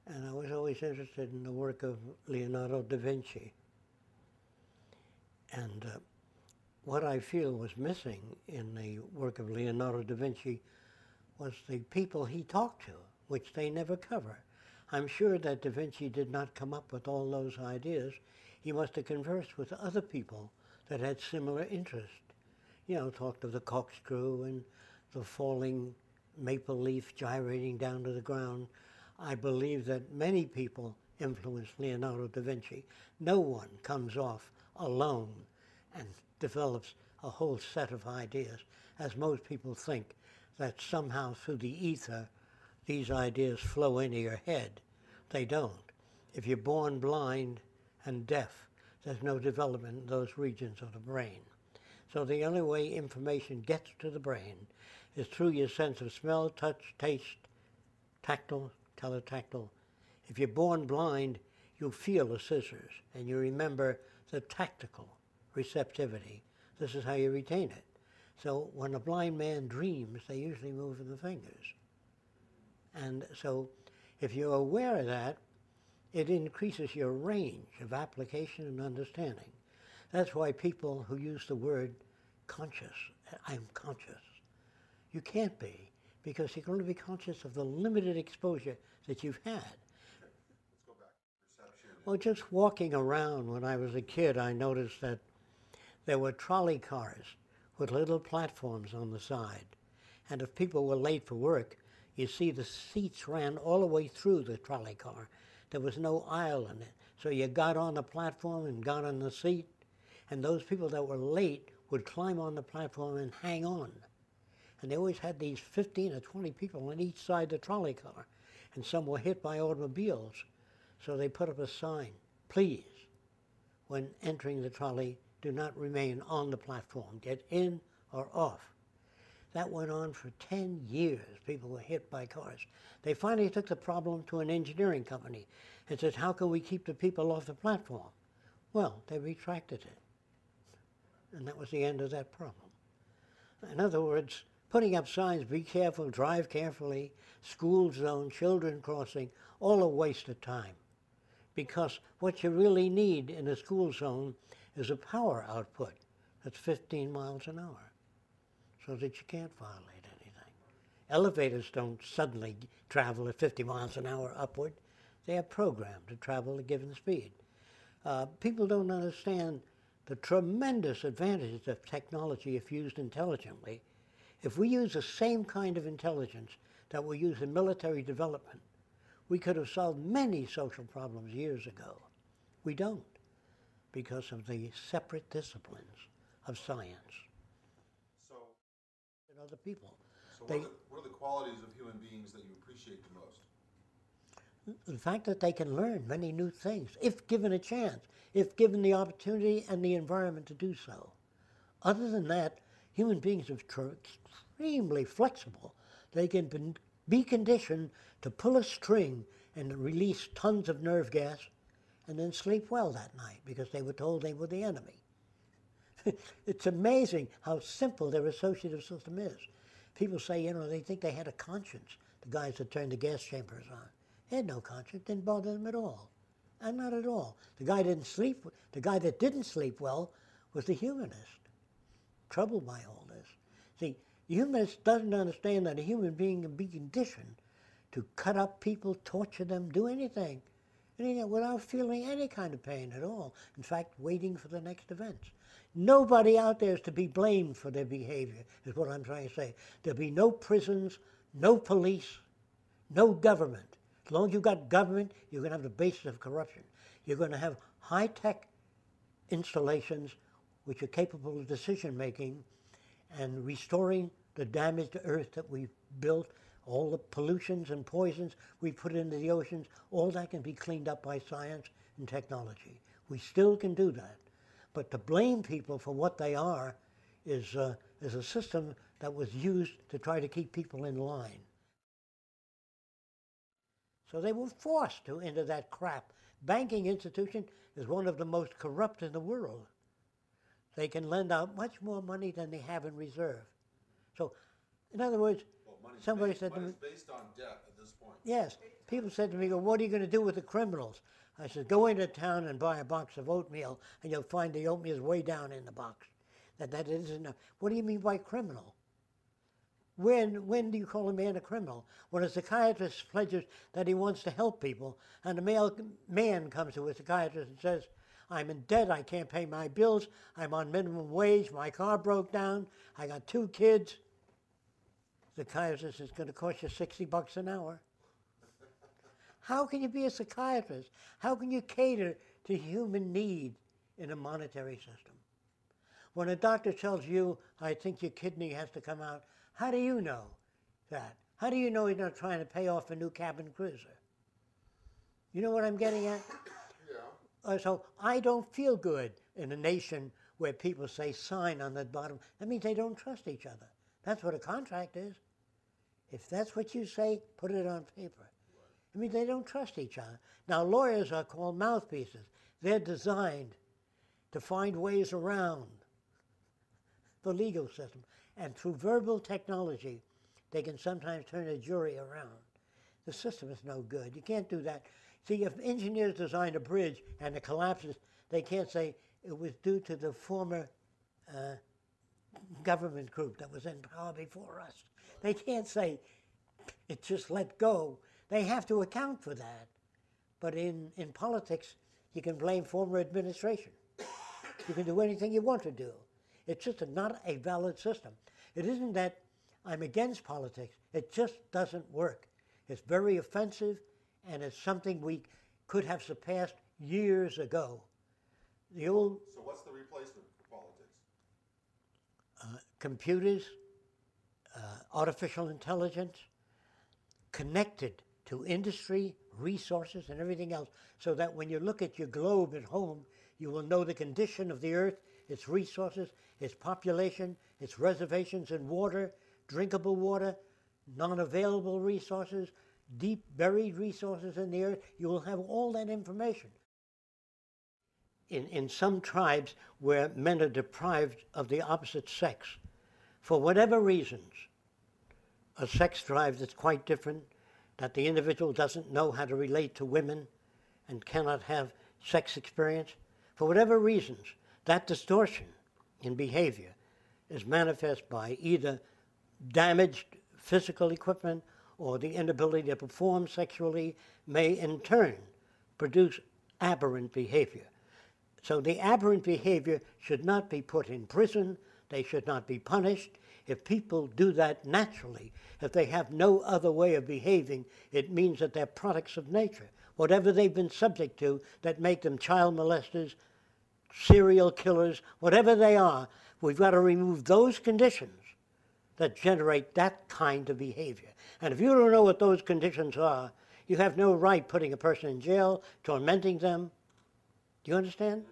And I was always interested in the work of Leonardo da Vinci. And what I feel was missing in the work of Leonardo da Vinci was the people he talked to, which they never cover. I'm sure that da Vinci did not come up with all those ideas. He must have conversed with other people that had similar interest. You know, talked of the corkscrew and the falling maple leaf gyrating down to the ground. I believe that many people influenced Leonardo da Vinci. No one comes off alone and develops a whole set of ideas, as most people think that somehow through the ether these ideas flow into your head. They don't. If you're born blind and deaf, there's no development in those regions of the brain. So the only way information gets to the brain is through your sense of smell, touch, taste, tactile, teletactile. If you're born blind, you feel the scissors and you remember the tactical receptivity. This is how you retain it. So when a blind man dreams, they usually move with the fingers. And so if you're aware of that, it increases your range of application and understanding. That's why people who use the word conscious, I'm conscious, you can't be, because you can only be conscious of the limited exposure that you've had. Let's go back to perception. Well, just walking around when I was a kid, I noticed that there were trolley cars with little platforms on the side. And if people were late for work, you see the seats ran all the way through the trolley car. There was no aisle in it. So you got on the platform and got on the seat, and those people that were late would climb on the platform and hang on. And they always had these 15 or 20 people on each side of the trolley car, and some were hit by automobiles. So they put up a sign, please, when entering the trolley, do not remain on the platform. Get in or off. That went on for 10 years. People were hit by cars. They finally took the problem to an engineering company and said, how can we keep the people off the platform? Well, they retracted it. And that was the end of that problem. In other words, putting up signs, be careful, drive carefully, school zone, children crossing, all a waste of time. Because what you really need in a school zone is a power output that's 15 miles an hour, so that you can't violate anything. Elevators don't suddenly travel at 50 miles an hour upward. They are programmed to travel at a given speed. People don't understand the tremendous advantages of technology if used intelligently. If we use the same kind of intelligence that we use in military development, we could have solved many social problems years ago. We don't, because of the separate disciplines of science. So, And other people. what are the qualities of human beings that you appreciate the most? The fact that they can learn many new things, if given a chance, if given the opportunity and the environment to do so. Other than that, human beings are extremely flexible. They can be conditioned to pull a string and release tons of nerve gas and then sleep well that night because they were told they were the enemy. It's amazing how simple their associative system is. People say, you know, they think they had a conscience, the guys that turned the gas chambers on. They had no conscience, didn't bother them at all. And not at all. The guy that didn't sleep well was the humanist, troubled by all this. See, the humanist doesn't understand that a human being can be conditioned to cut up people, torture them, do anything without feeling any kind of pain at all. In fact, waiting for the next events. Nobody out there is to be blamed for their behavior, is what I'm trying to say. There'll be no prisons, no police, no government. As long as you've got government, you're going to have the basis of corruption. You're going to have high-tech installations which are capable of decision-making and restoring the damaged earth that we've built, all the pollutions and poisons we put into the oceans, all that can be cleaned up by science and technology. We still can do that. But to blame people for what they are is a system that was used to try to keep people in line. So they were forced into that crap. Banking institution is one of the most corrupt in the world. They can lend out much more money than they have in reserve. So, in other words, somebody said to me, money's based on debt at this point. Yes. People said to me, "Well, what are you going to do with the criminals?" I said, "Go into town and buy a box of oatmeal, and you'll find the oatmeal is way down in the box. That isn't enough." What do you mean by criminal? When do you call a man a criminal? When a psychiatrist pledges that he wants to help people, and a man comes to a psychiatrist and says, "I'm in debt, I can't pay my bills, I'm on minimum wage, my car broke down, I got 2 kids." The psychiatrist is going to cost you $60 an hour. How can you be a psychiatrist? How can you cater to human need in a monetary system? When a doctor tells you, "I think your kidney has to come out," how do you know that? How do you know he's not trying to pay off a new cabin cruiser? You know what I'm getting at? Yeah. So I don't feel good in a nation where people say sign on the bottom. That means they don't trust each other. That's what a contract is. If that's what you say, put it on paper. I mean, they don't trust each other. Now, lawyers are called mouthpieces. They're designed to find ways around the legal system. And through verbal technology, they can sometimes turn a jury around. The system is no good. You can't do that. See, if engineers design a bridge and it collapses, they can't say it was due to the former government group that was in power before us. They can't say it just let go. They have to account for that. But in politics, you can blame former administration. You can do anything you want to do. It's just not a valid system. It isn't that I'm against politics. It just doesn't work. It's very offensive, and it's something we could have surpassed years ago. The old So what's the replacement for politics? computers, artificial intelligence, connected to industry, resources, and everything else, so that when you look at your globe at home, you will know the condition of the earth, its resources, its population, its reservations in water, drinkable water, non-available resources, deep buried resources in the earth. You will have all that information. In some tribes where men are deprived of the opposite sex, for whatever reasons, a sex drive that's quite different, that the individual doesn't know how to relate to women and cannot have sex experience, for whatever reasons, that distortion in behavior is manifest by either damaged physical equipment or the inability to perform sexually may in turn produce aberrant behavior. So the aberrant behavior should not be put in prison. They should not be punished. If people do that naturally, if they have no other way of behaving, it means that they're products of nature. Whatever they've been subject to that make them child molesters, serial killers, whatever they are, we've got to remove those conditions that generate that kind of behavior. And if you don't know what those conditions are, you have no right putting a person in jail, tormenting them. Do you understand?